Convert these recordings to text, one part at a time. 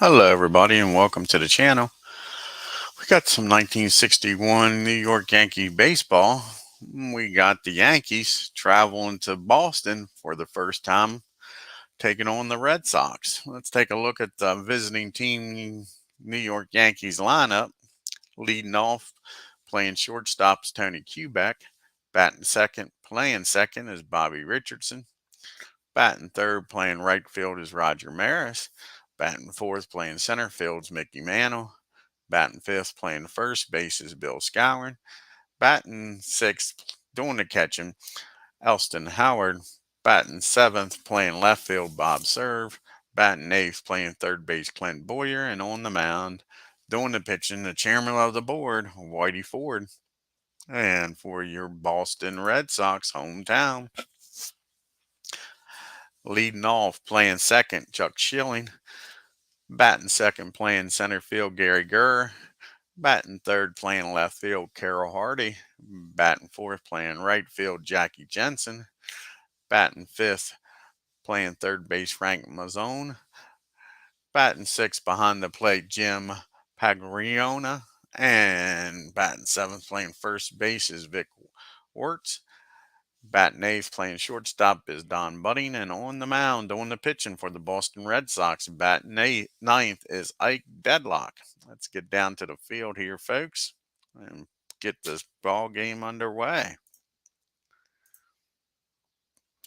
Hello, everybody, and welcome to the channel. We got some 1961 New York Yankee baseball. We got the Yankees traveling to Boston for the first time, taking on the Red Sox. Let's take a look at the visiting team New York Yankees lineup. Leading off, playing shortstops, Tony Kubek. Batting second, playing second is Bobby Richardson. Batting third, playing right field is Roger Maris. Batting fourth, playing center field is Mickey Mantle. Batting fifth, playing first base is Bill Skowron. Batting sixth, doing the catching, Elston Howard. Batting seventh, playing left field, Bob Serve. Batting eighth, playing third base, Clint Boyer. And on the mound, doing the pitching, the chairman of the board, Whitey Ford. And for your Boston Red Sox hometown, leading off, playing second, Chuck Schilling. Batting second, playing center field, Gary Gurr. Batting third, playing left field, Carroll Hardy. Batting fourth, playing right field, Jackie Jensen. Batting fifth, playing third base, Frank Mazzone. Batting sixth, behind the plate, Jim Pagliona. And batting seventh, playing first base, is Vic Wertz. Batting eighth, playing shortstop, is Don Budding. And on the mound, doing the pitching for the Boston Red Sox, batting ninth is Ike DELOCK. Let's get down to the field here, folks, and get this ball game underway.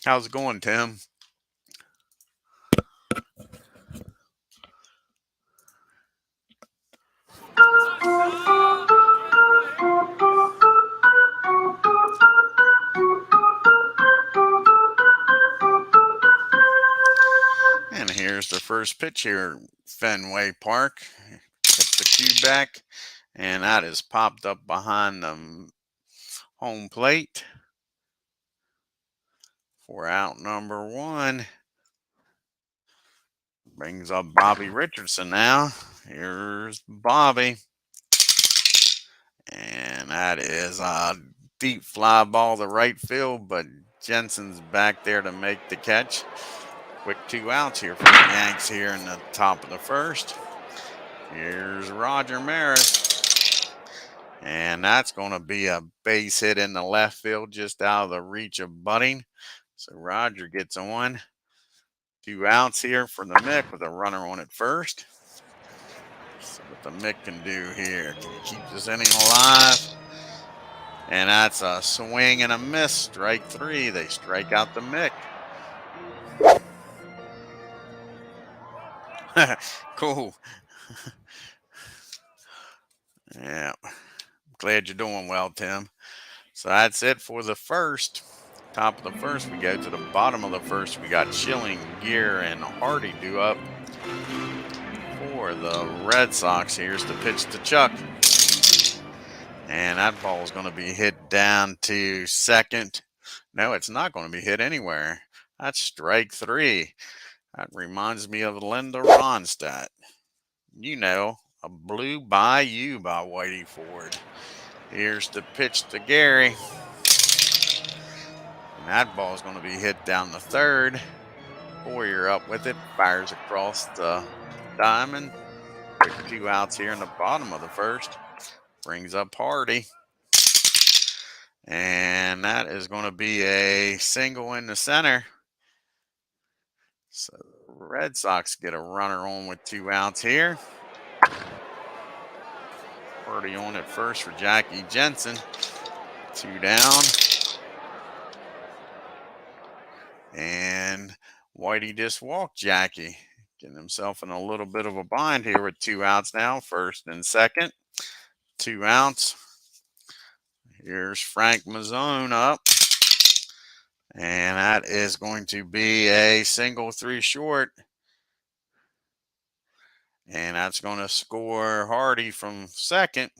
How's it going, Tim? And here's the first pitch here, Fenway Park. Hits the cue back, and that is popped up behind the home plate for out number one. Brings up Bobby Richardson now. Here's Bobby. And that is a deep fly ball to right field, but Jensen's back there to make the catch. Quick 2 outs here for the Yanks here in the top of the first. Here's Roger Maris. And that's going to be a base hit in the left field, just out of the reach of Budding. So Roger gets on. 2 outs here for the Mick with a runner on at first. So what the Mick can do here, can he keep this inning alive? And that's a swing and a miss, strike 3. They strike out the Mick. Cool. Yeah, glad you're doing well, Tim. So that's it for the first. Top of the first, we go to the bottom of the first. We got Schilling, Gear, and Hardy due up for the Red Sox. Here's the pitch to Chuck. And that ball is going to be hit down to second. No, it's not going to be hit anywhere. That's strike 3. That reminds me of Linda Ronstadt. You know, A Blue Bayou by Whitey Ford. Here's the pitch to Gary. And that ball is going to be hit down the third. Boyer up with it. Fires across the diamond. Quick 2 outs here in the bottom of the first. Brings up Hardy. And that is going to be a single in the center. So the Red Sox get a runner on with 2 outs here. Hardy on at first for Jackie Jensen. 2 down. And Whitey just walked Jackie. Getting himself in a little bit of a bind here with 2 outs now. First and second. 2 outs. Here's Frank Mazzone up. And that is going to be a single 3 short. And that's going to score Hardy from second.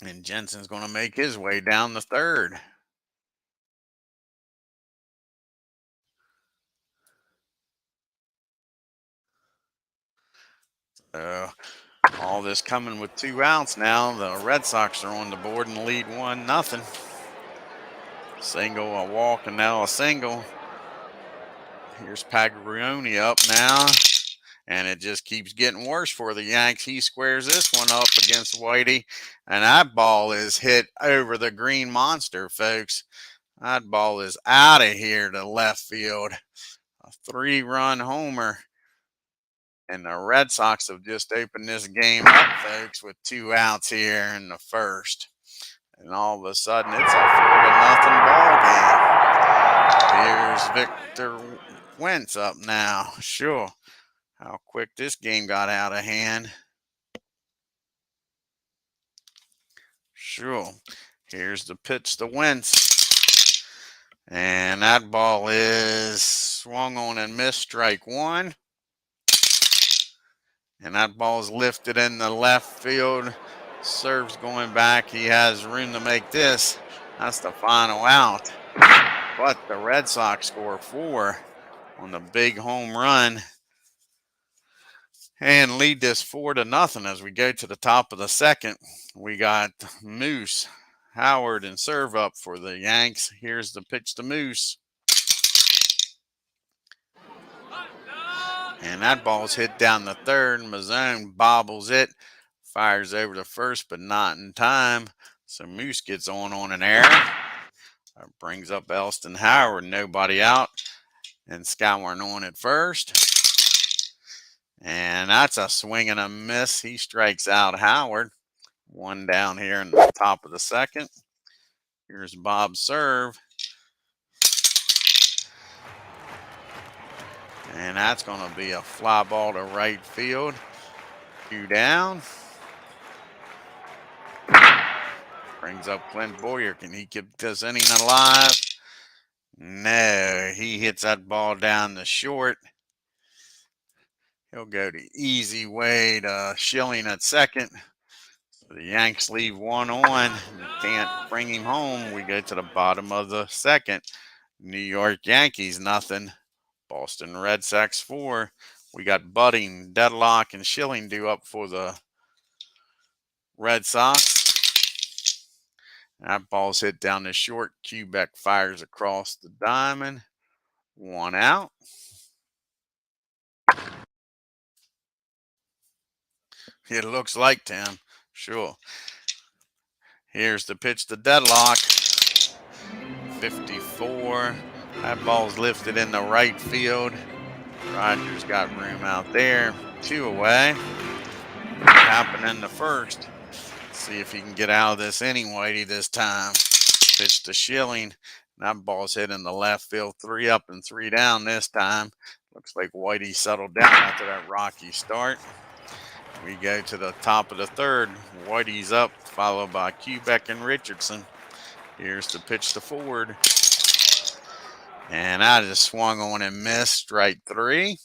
And Jensen's going to make his way down the third. So all this coming with 2 outs now. The Red Sox are on the board and lead 1-0. Single, a walk, and now a single. Here's Paglioni up now. And it just keeps getting worse for the Yanks. He squares this one up against Whitey, and that ball is hit over the green monster, folks. That ball is out of here to left field. A 3-run homer. And the Red Sox have just opened this game up, folks, with 2 outs here in the first. And all of a sudden, it's a 4-0 ball game. Here's Victor Wentz up now. Sure. How quick this game got out of hand. Sure. Here's the pitch to Wentz. And that ball is swung on and missed, strike 1. And that ball is lifted in the left field. Serves going back. He has room to make this. That's the final out. But the Red Sox score 4 on the big home run and lead this 4-0 as we go to the top of the second. We got Moose, Howard, and serve up for the Yanks. Here's the pitch to Moose. And that ball's hit down the third. Mazzone bobbles it, fires over to first, but not in time. So Moose gets on an error. Brings up Elston Howard, nobody out. And Skowron on at first. And that's a swing and a miss. He strikes out Howard. 1 down here in the top of the second. Here's Bob's serve. And that's going to be a fly ball to right field. 2 down. Brings up Clint Boyer. Can he keep this inning alive? No, he hits that ball down the short. He'll go the easy way to Schilling at second. So the Yanks leave 1 on. You can't bring him home. We go to the bottom of the second. New York Yankees, nothing. Boston Red Sox 4. We got Budding, Deadlock, and Schilling due up for the Red Sox. That ball's hit down the short. Quebec fires across the diamond. 1 out. It looks like, Tim. Sure. Here's the pitch to Deadlock. 54. That ball's lifted in the right field. Rogers got room out there. 2 away. What happened in the first? See if he can get out of this inning, Whitey, this time. Pitch to Schilling. That ball's hit in the left field. 3 up and 3 down this time. Looks like Whitey settled down after that rocky start. We go to the top of the third. Whitey's up, followed by Quebec and Richardson. Here's the pitch to Ford. And that is swung on and missed. Strike 3.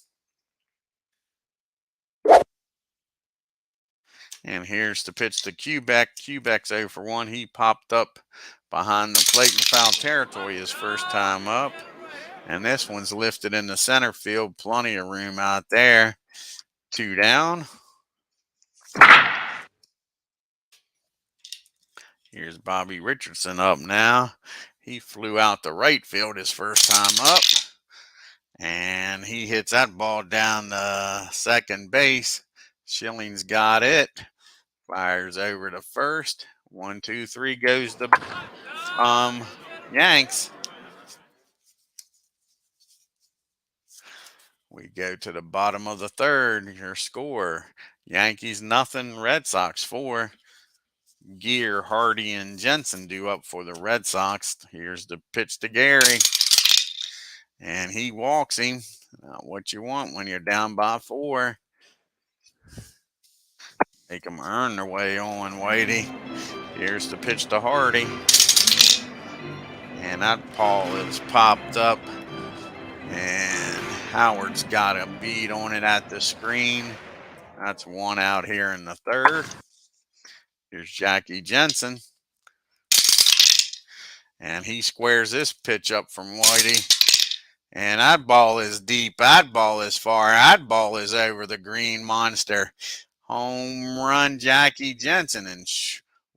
And here's the pitch to Quebec. Quebec's 0 for 1. He popped up behind the plate in foul territory his first time up. And this one's lifted in the center field. Plenty of room out there. 2 down. Here's Bobby Richardson up now. He flew out to right field his first time up. And he hits that ball down the second base. Schilling's got it. Fires over to first. 1, 2, 3 goes the Yanks. We go to the bottom of the third. Your score: Yankees nothing, Red Sox 4. Gear, Hardy, and Jensen due up for the Red Sox. Here's the pitch to Gary. And he walks him. Not what you want when you're down by 4. Make them earn their way on, Whitey. Here's the pitch to Hardy. And that ball is popped up. And Howard's got a beat on it at the screen. That's 1 out here in the third. Here's Jackie Jensen. And he squares this pitch up from Whitey. And that ball is deep. That ball is far. That ball is over the green monster. Home run, Jackie Jensen. And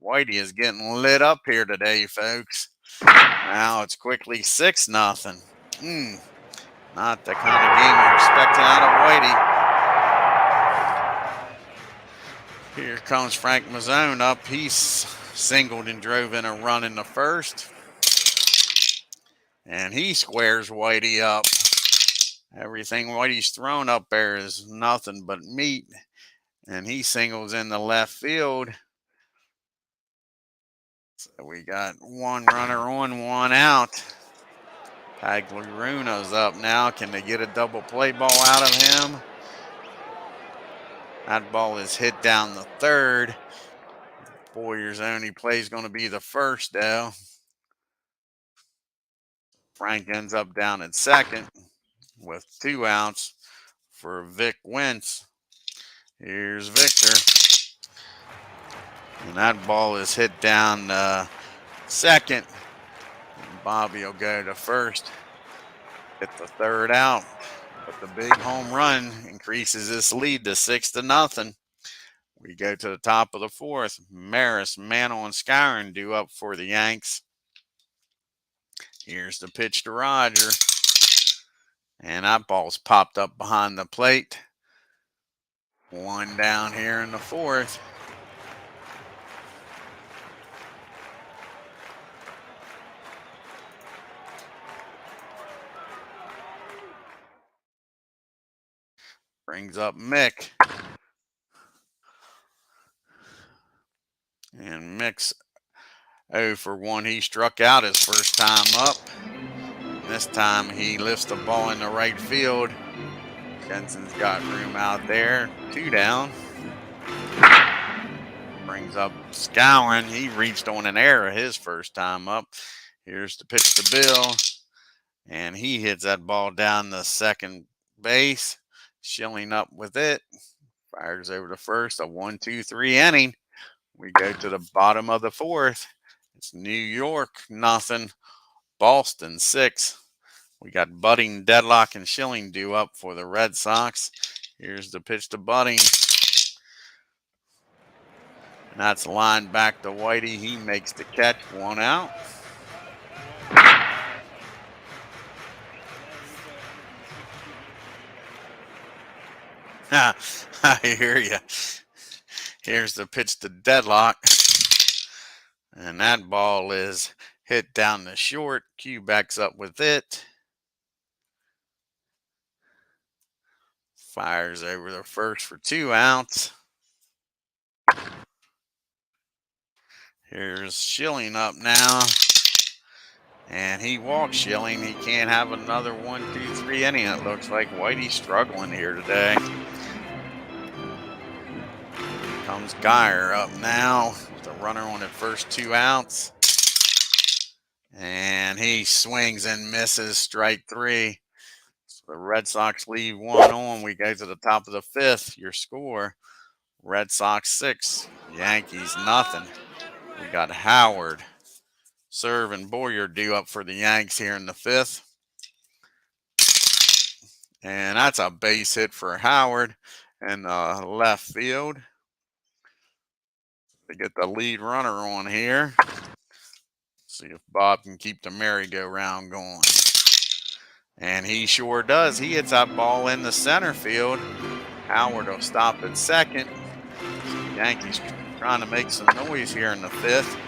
Whitey is getting lit up here today, folks. Now it's quickly 6-0. Not the kind of game you're expecting out of Whitey. Here comes Frank Mazzone up. He's singled and drove in a run in the first. And he squares Whitey up. Everything Whitey's thrown up there is nothing but meat. And he singles in the left field. So we got one runner on, one out. Pagliaruno's up now. Can they get a double play ball out of him? That ball is hit down the third. Boyer's only play is going to be the first, though. Frank ends up down at second with 2 outs for Vic Wentz. Here's Victor. And that ball is hit down second. And Bobby will go to first. Get the third out. But the big home run increases this lead to 6-0. We go to the top of the fourth. Maris, Mantle, and Skyron due up for the Yanks. Here's the pitch to Roger. And that ball's popped up behind the plate. 1 down here in the fourth. Brings up Mick. And Mick's 0 for 1. He struck out his first time up. This time he lifts the ball in the right field. Jensen's got room out there. 2 down. Brings up Scowen. He reached on an error his first time up. Here's the pitch to Bill. And he hits that ball down the second base. Schilling up with it. Fires over to first. A 1-2-3 inning. We go to the bottom of the fourth. It's New York, nothing. Boston, 6. We got Budding, Deadlock, and Schilling due up for the Red Sox. Here's the pitch to Budding. And that's lined back to Whitey. He makes the catch, 1 out. I hear you. Here's the pitch to Deadlock. And that ball is hit down the short. Q backs up with it. Fires over the first for 2 outs. Here's Schilling up now. And he walks Schilling. He can't have another 1-2-3 inning. It looks like Whitey's struggling here today. Comes Geyer up now with a runner on the first 2 outs. And he swings and misses, strike 3. So the Red Sox leave 1 on. We go to the top of the 5th. Your score, Red Sox 6, Yankees nothing. We got Howard, Serve, and Boyer due up for the Yanks here in the 5th. And that's a base hit for Howard in left field. To get the lead runner on here. See if Bob can keep the merry-go-round going. And he sure does. He hits that ball in the center field. Howard will stop at second. Yankees trying to make some noise here in the 5th.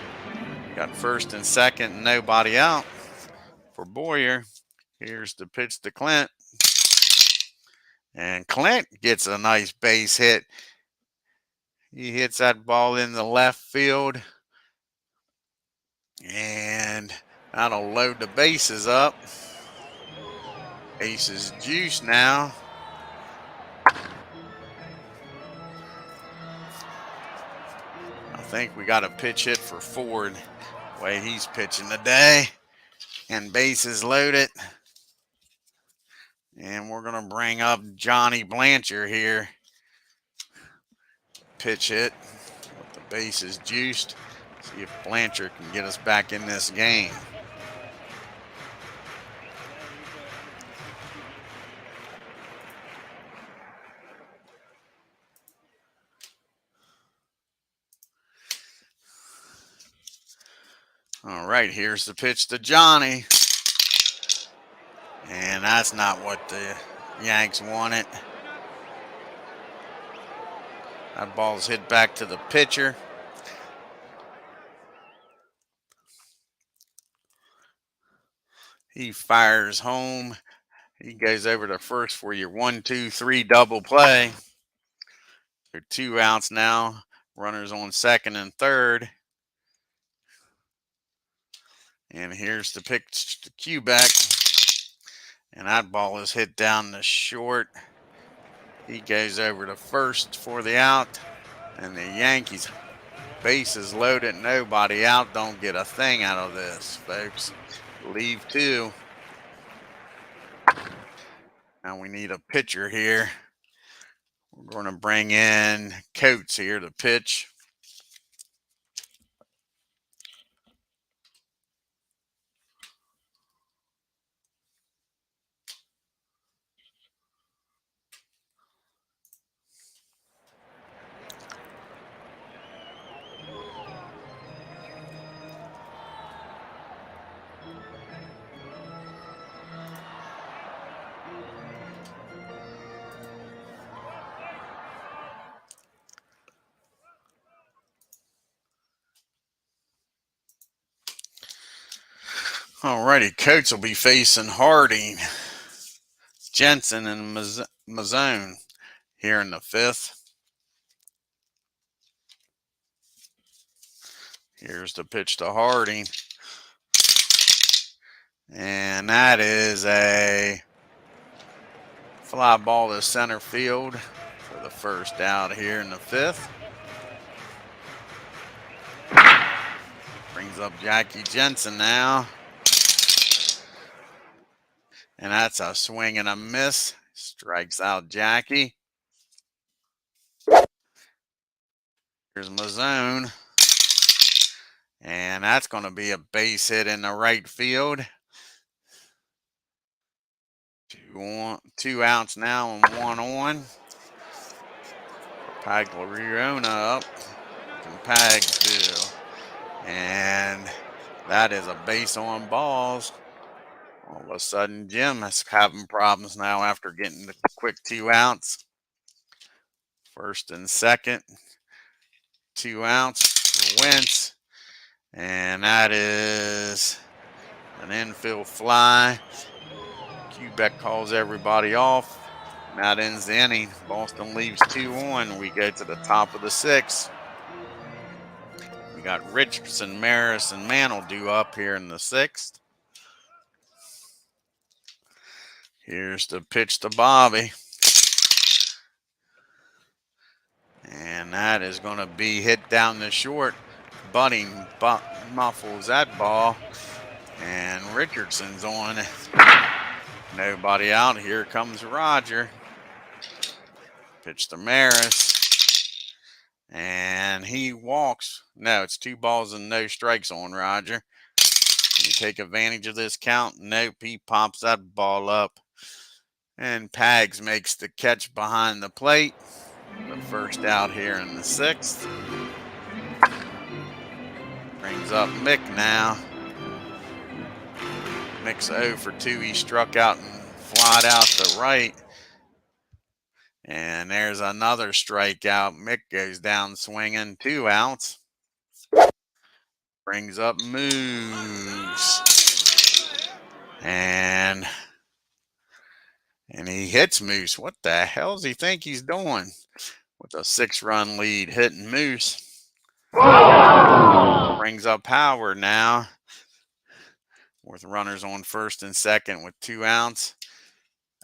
Got first and second, nobody out for Boyer. Here's the pitch to Clint. And Clint gets a nice base hit. He hits that ball in the left field. And that'll load the bases up. Aces juice now. I think we got a pitch hit for Ford. The way he's pitching today. And bases loaded. And we're going to bring up Johnny Blanchard here. Pitch hit with the bases juiced. See if Blanchard can get us back in this game. All right, here's the pitch to Johnny. And that's not what the Yanks wanted. That ball's hit back to the pitcher. He fires home. He goes over to first for your 1-2-3 double play. There are 2 outs now. Runners on second and third. And here's the pitch to Quebec. And that ball is hit down the short. He goes over to first for the out. And the Yankees, bases loaded, nobody out. Don't get a thing out of this, folks. Leave 2. Now we need a pitcher here. We're going to bring in Coates here to pitch. Alrighty, Coates will be facing Harding, Jensen, and Mazzone here in the 5th. Here's the pitch to Harding. And that is a fly ball to center field for the first out here in the 5th. Brings up Jackie Jensen now. And that's a swing and a miss. Strikes out Jackie. Here's Mazzone. And that's going to be a base hit in the right field. 2 outs now and 1 on. Pagliarona up. And Pags do. And that is a base on balls. All of a sudden, Jim is having problems now after getting the quick 2 outs. First and second. 2 outs for Wentz. And that is an infield fly. Quebec calls everybody off. And that ends the inning. Boston leaves 2 on. We go to the top of the 6th. We got Richardson, Maris, and Mantle due up here in the 6th. Here's the pitch to Bobby. And that is going to be hit down the short. Budding muffles that ball. And Richardson's on. Nobody out. Here comes Roger. Pitch to Maris. And he walks. No, it's 2 balls and no strikes on Roger. Can you take advantage of this count? Nope. He pops that ball up. And Pags makes the catch behind the plate. The first out here in the 6th. Brings up Mick now. Mick's 0 for 2. He struck out and flied out to right. And there's another strikeout. Mick goes down swinging. 2 outs. Brings up Moose. And he hits Moose. What the hell does he think he's doing? With a 6-run lead, hitting Moose. Brings up Howard now. With runners on first and second with 2 outs.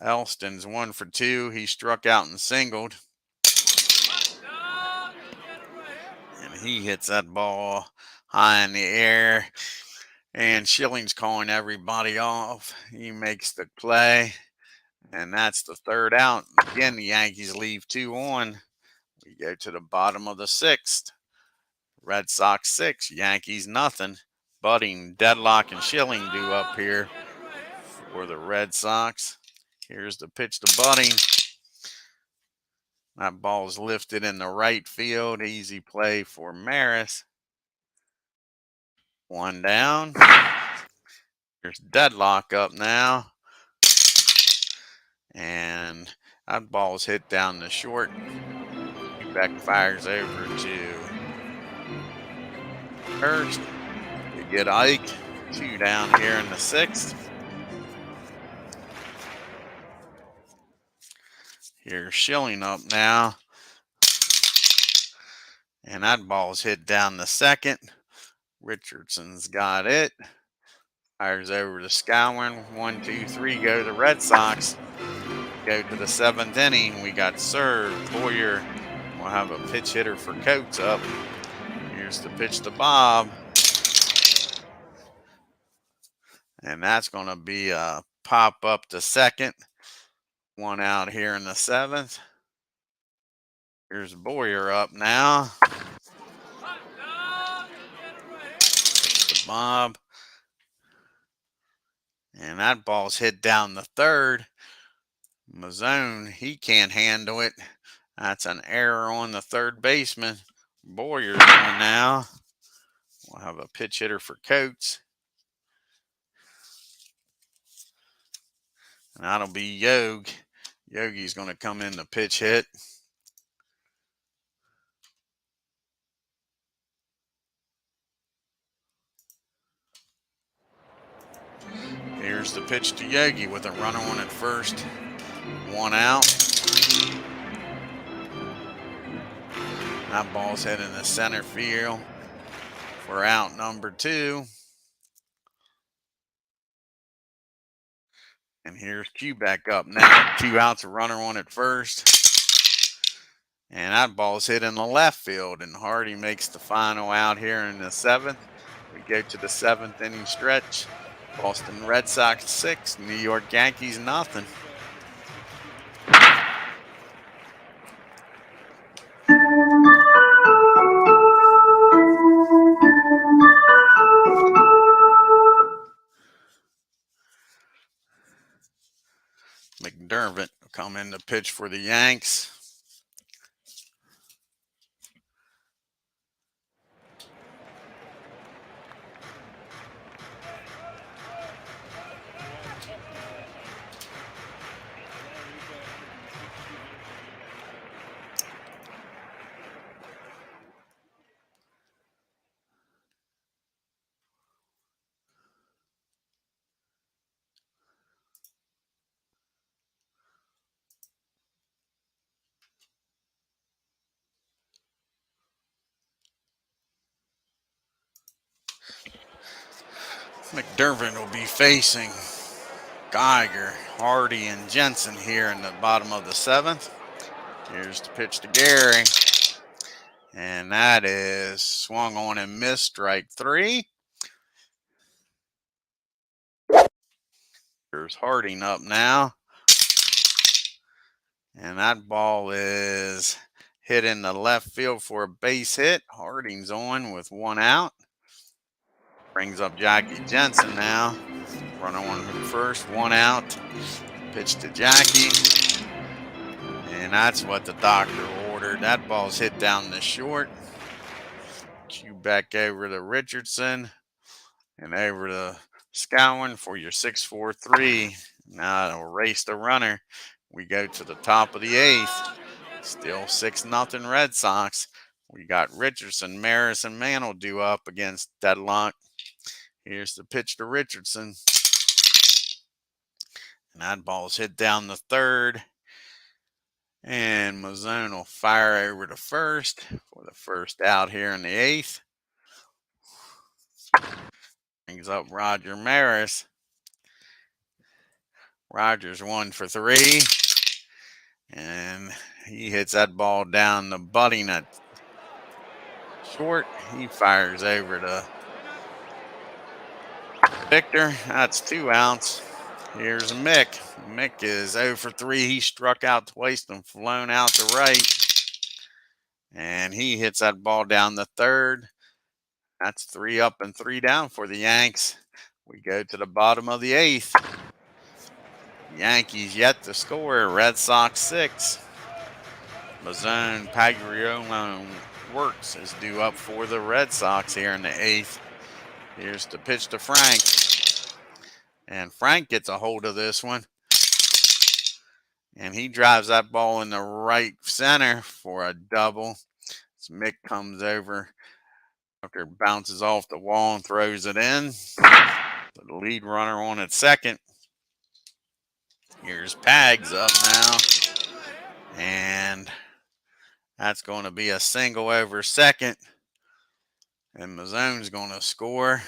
Elston's 1 for 2. He struck out and singled. And he hits that ball high in the air. And Schilling's calling everybody off. He makes the play. And that's the 3rd out. Again, the Yankees leave 2 on. We go to the bottom of the 6th. Red Sox 6, Yankees nothing. Budding, Deadlock, and Schilling due up here for the Red Sox. Here's the pitch to Budding. That ball is lifted in the right field. Easy play for Maris. 1 down. Here's Deadlock up now. And that ball is hit down the short. Beck fires over to first. We get Ike. 2 down here in the 6th. Here's Schilling up now. And that ball's hit down the 2nd. Richardson's got it. Fires over to Scowen. 1, 2, 3 go the Red Sox. Go to the 7th inning. We got served. Boyer will have a pitch hitter for Coates up. Here's the pitch to Bob. And that's going to be a pop up to 2nd. 1 out here in the 7th. Here's Boyer up now. Pitch to Bob. And that ball's hit down the 3rd. Mazzone, he can't handle it. That's an error on the 3rd baseman. Boyer's on now. We'll have a pitch hitter for Coates. And that'll be Yogi. Yogi's going to come in to pitch hit. Here's the pitch to Yogi with a runner on at first. 1 out. That ball's heading to center field for out number 2. And here's Quebec up now. 2 outs, a runner on at first. And that ball's hit in the left field. And Hardy makes the final out here in the 7th. We go to the 7th inning stretch. Boston Red Sox 6, New York Yankees nothing. McDermott will come in to pitch for the Yanks. McDermott will be facing Geiger, Hardy, and Jensen here in the bottom of the 7th. Here's the pitch to Gary. And that is swung on and missed, strike 3. Here's Harding up now. And that ball is hit in the left field for a base hit. Harding's on with 1 out. Brings up Jackie Jensen now. Runner on first, 1 out. Pitch to Jackie. And that's what the doctor ordered. That ball's hit down the short. Cue back over to Richardson. And over to Scowen for your 6-4-3. Now it'll race the runner. We go to the top of the 8th. Still 6-0 Red Sox. We got Richardson, Maris, and Mantle due up against DELOCK. Here's the pitch to Richardson. And that ball's hit down the 3rd. And Mazzone will fire over to first for the first out here in the 8th. Brings up Roger Maris. Rogers 1 for 3. And he hits that ball down the butting at short. He fires over to Victor. That's 2 outs. Here's Mick. Mick is 0 for 3. He struck out twice and flown out to right. And he hits that ball down the 3rd. That's 3 up and 3 down for the Yanks. We go to the bottom of the 8th. Yankees yet to score. Red Sox 6. Mazzone Pagliolo Works is due up for the Red Sox here in the 8th. Here's the pitch to Frank. And Frank gets a hold of this one. And he drives that ball in the right center for a double. So Mick comes over after it bounces off the wall and throws it in. The lead runner on at second. Here's Pags up now. And that's going to be a single over second. And Mazzone's going to score.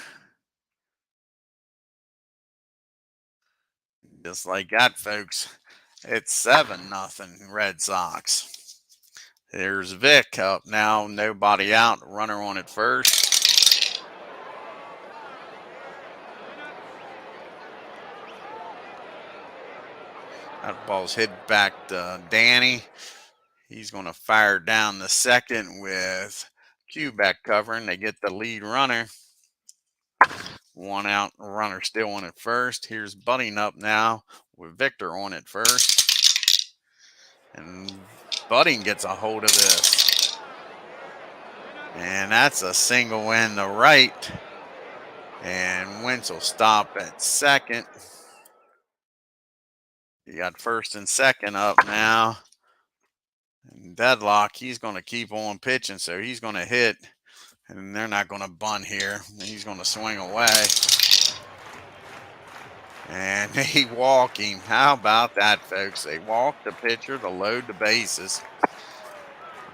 Just like that, folks. It's 7-0 Red Sox. There's Vic up now. Nobody out. Runner on at first. That ball's hit back to Danny. He's going to fire down the second with Quebec covering. They get the lead runner. One out, runner still on at first. Here's Budding up now with Victor on at first. And Budding gets a hold of this. And that's a single in the right. And Wentz will stop at second. You got first and second up now. And Deadlock, he's going to keep on pitching, so he's going to hit. And they're not going to bunt here. He's going to swing away. And they walk him. How about that, folks? They walk the pitcher to load the bases.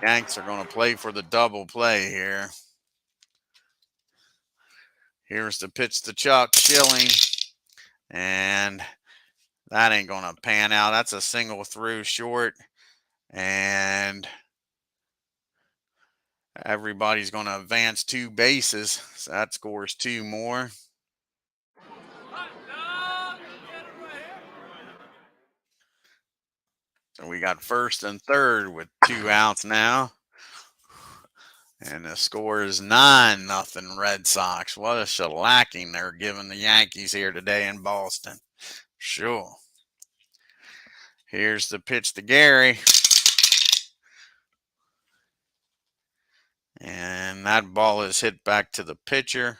Yanks are going to play for the double play here. Here's the pitch to Chuck Schilling. And that ain't going to pan out. That's a single through short. And everybody's going to advance 2 bases. So that scores 2 more. So we got first and third with 2 outs now. And the score is 9-0 Red Sox. What a shellacking they're giving the Yankees here today in Boston. Sure. Here's the pitch to Gary. And that ball is hit back to the pitcher.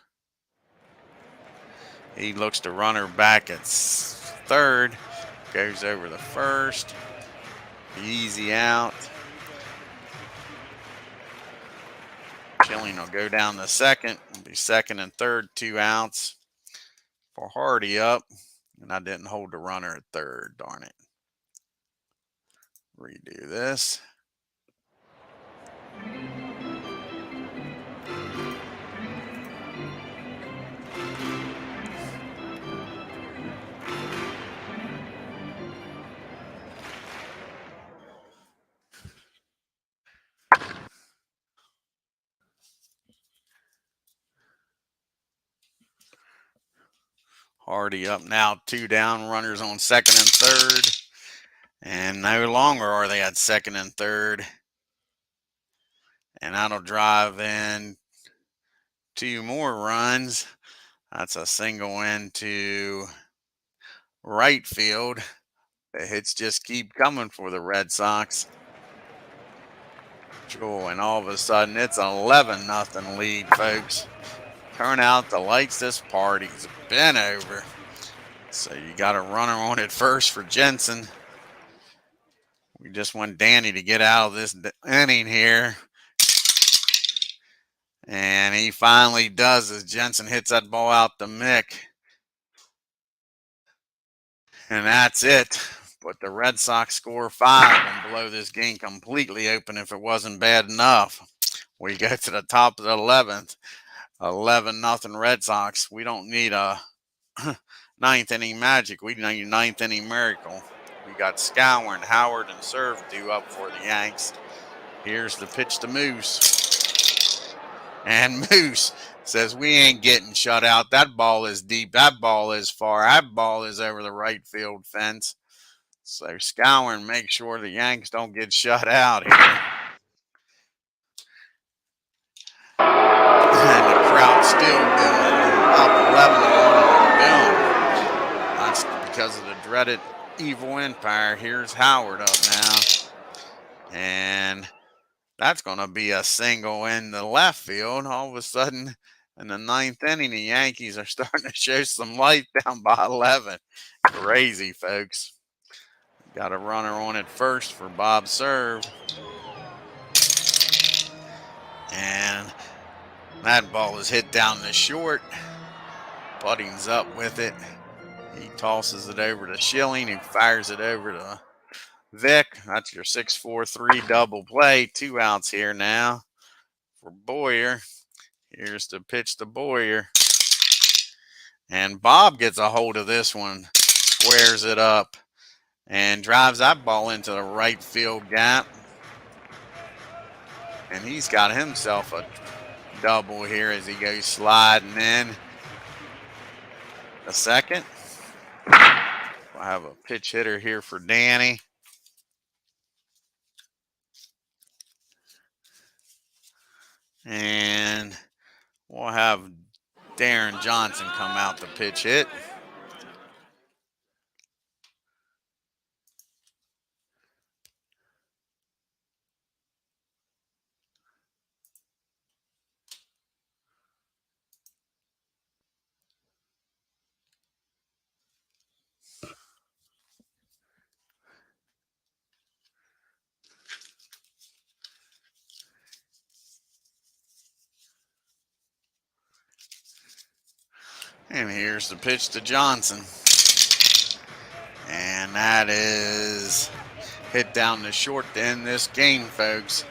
He looks to runner back at third. Goes over the first. Easy out. Schilling will go down the second. It'll be second and third, 2 outs for Hardy up. And I didn't hold the runner at third, darn it. Redo this. Hardy up now, 2 down, runners on second and third. And no longer are they at second and third. And that'll drive in 2 more runs. That's a single into right field. The hits just keep coming for the Red Sox. And all of a sudden, it's an 11-0 lead, folks. Turn out the lights. This party's been over. So you got a runner on at first for Jensen. We just want Danny to get out of this inning here. And he finally does as Jensen hits that ball out to Mick. And that's it. But the Red Sox score 5 and blow this game completely open if it wasn't bad enough. We go to the top of the 11th. 11-0 Red Sox. We don't need a 9th inning magic. We need a 9th inning miracle. We got Scower, Howard, and Serve due up for the Yanks. Here's the pitch to Moose. And Moose says, we ain't getting shut out. That ball is deep. That ball is far. That ball is over the right field fence. So Scower, make sure the Yanks don't get shut out here. And the crowd's still booing. Up 11-1 and they're booing. That's because of the dreaded evil empire. Here's Howard up now. And that's going to be a single in the left field. All of a sudden, in the 9th inning, the Yankees are starting to show some life down by 11. Crazy, folks. Got a runner on at first for Bob's serve. And that ball is hit down the short. Putting's up with it. He tosses it over to Schilling. He fires it over to Vic. That's your 6-4-3 double play. 2 outs here now for Boyer. Here's the pitch to Boyer. And Bob gets a hold of this one, squares it up, and drives that ball into the right field gap. And he's got himself a double here as he goes sliding in. A second. We'll have a pitch hitter here for Danny. And we'll have Darren Johnson come out to pitch hit. And here's the pitch to Johnson. And that is hit down the short to end this game, folks.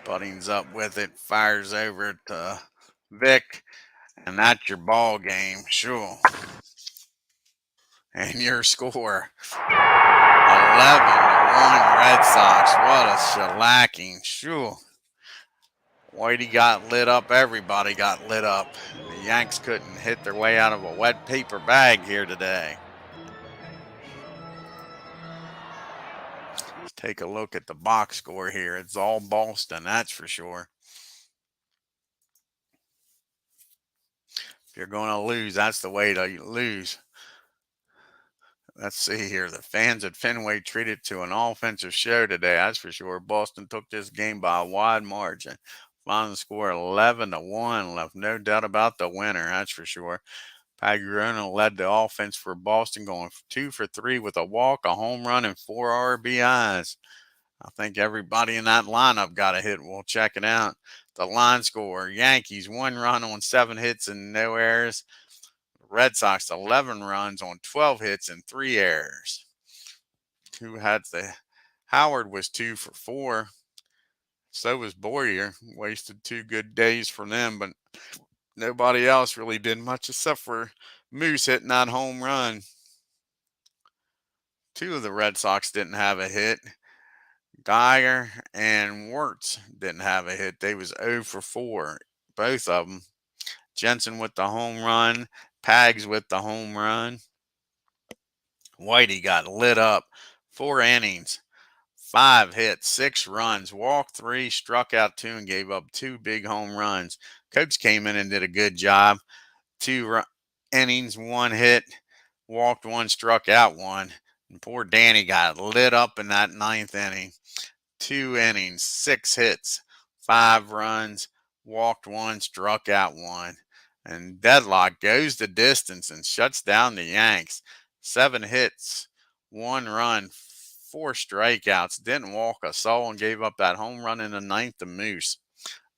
Putting's up with it, fires over to Vic, and that's your ball game, sure. And your score, 11-1 Red Sox. What a shellacking, sure. Whitey got lit up. Everybody got lit up. The Yanks couldn't hit their way out of a wet paper bag here today. Let's take a look at the box score here. It's all Boston, that's for sure. If you're going to lose, that's the way to lose. Let's see here. The fans at Fenway treated to an offensive show today, that's for sure. Boston took this game by a wide margin. Final score 11-1. Left no doubt about the winner, that's for sure. Pagliarone led the offense for Boston, going 2 for 3 with a walk, a home run, and 4 RBIs. I think everybody in that lineup got a hit. We'll check it out. The line score, Yankees 1 run on 7 hits and no errors. Red Sox 11 runs on 12 hits and 3 errors. Howard was 2 for 4. So was Boyer. Wasted 2 good days for them, but nobody else really did much except for Moose hitting that home run. 2 of the Red Sox didn't have a hit. Dyer and Wirtz didn't have a hit. They was 0 for 4, both of them. Jensen with the home run. Pags with the home run. Whitey got lit up. 4 innings. 5 hits, 6 runs, walked 3, struck out 2, and gave up 2 big home runs. Coach came in and did a good job. 2 innings, 1 hit, walked 1, struck out 1. And poor Danny got lit up in that 9th inning. 2 innings, 6 hits, 5 runs, walked 1, struck out 1. And Deadlock goes the distance and shuts down the Yanks. 7 hits, 1 run, 4 strikeouts, didn't walk a soul, and gave up that home run in the 9th to Moose.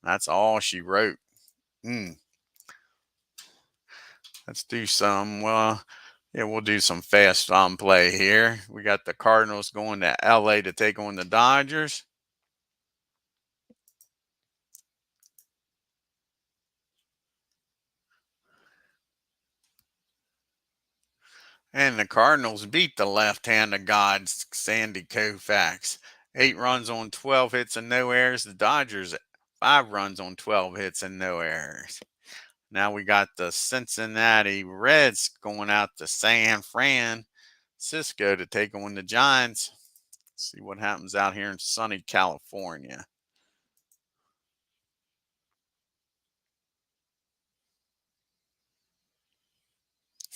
That's all she wrote. Let's do some, we'll do some fast on play here. We got the Cardinals going to LA to take on the Dodgers. And the Cardinals beat the left-handed gods, Sandy Koufax. 8 runs on 12 hits and no errors. The Dodgers, 5 runs on 12 hits and no errors. Now we got the Cincinnati Reds going out to San Francisco to take on the Giants. Let's see what happens out here in sunny California.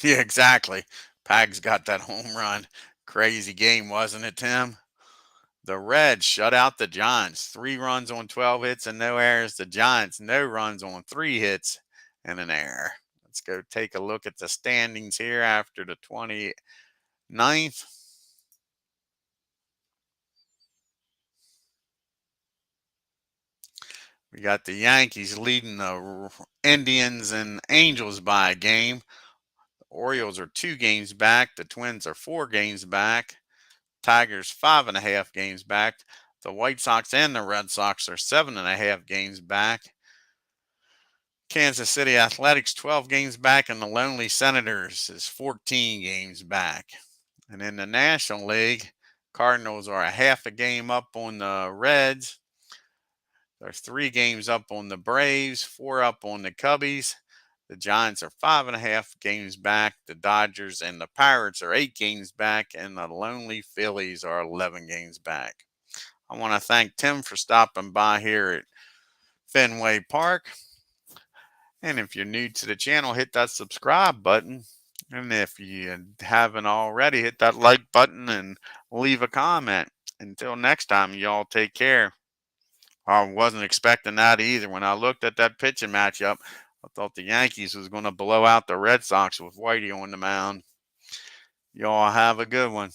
Yeah, exactly. Pags got that home run. Crazy game, wasn't it, Tim? The Reds shut out the Giants. 3 runs on 12 hits and no errors. The Giants, no runs on 3 hits and an error. Let's go take a look at the standings here after the 29th. We got the Yankees leading the Indians and Angels by a game. The Orioles are 2 games back. The Twins are 4 games back. Tigers 5.5 games back. The White Sox and the Red Sox are 7.5 games back. Kansas City Athletics 12 games back, and the Lonely Senators is 14 games back. And in the National League, Cardinals are a half a game up on the Reds. They're 3 games up on the Braves, 4 up on the Cubbies. The Giants are 5.5 games back. The Dodgers and the Pirates are 8 games back, and the Lonely Phillies are 11 games back. I want to thank Tim for stopping by here at Fenway Park. And if you're new to the channel, hit that subscribe button. And if you haven't already, hit that like button and leave a comment. Until next time, y'all take care. I wasn't expecting that either. When I looked at that pitching matchup, I thought the Yankees was going to blow out the Red Sox with Whitey on the mound. Y'all have a good one.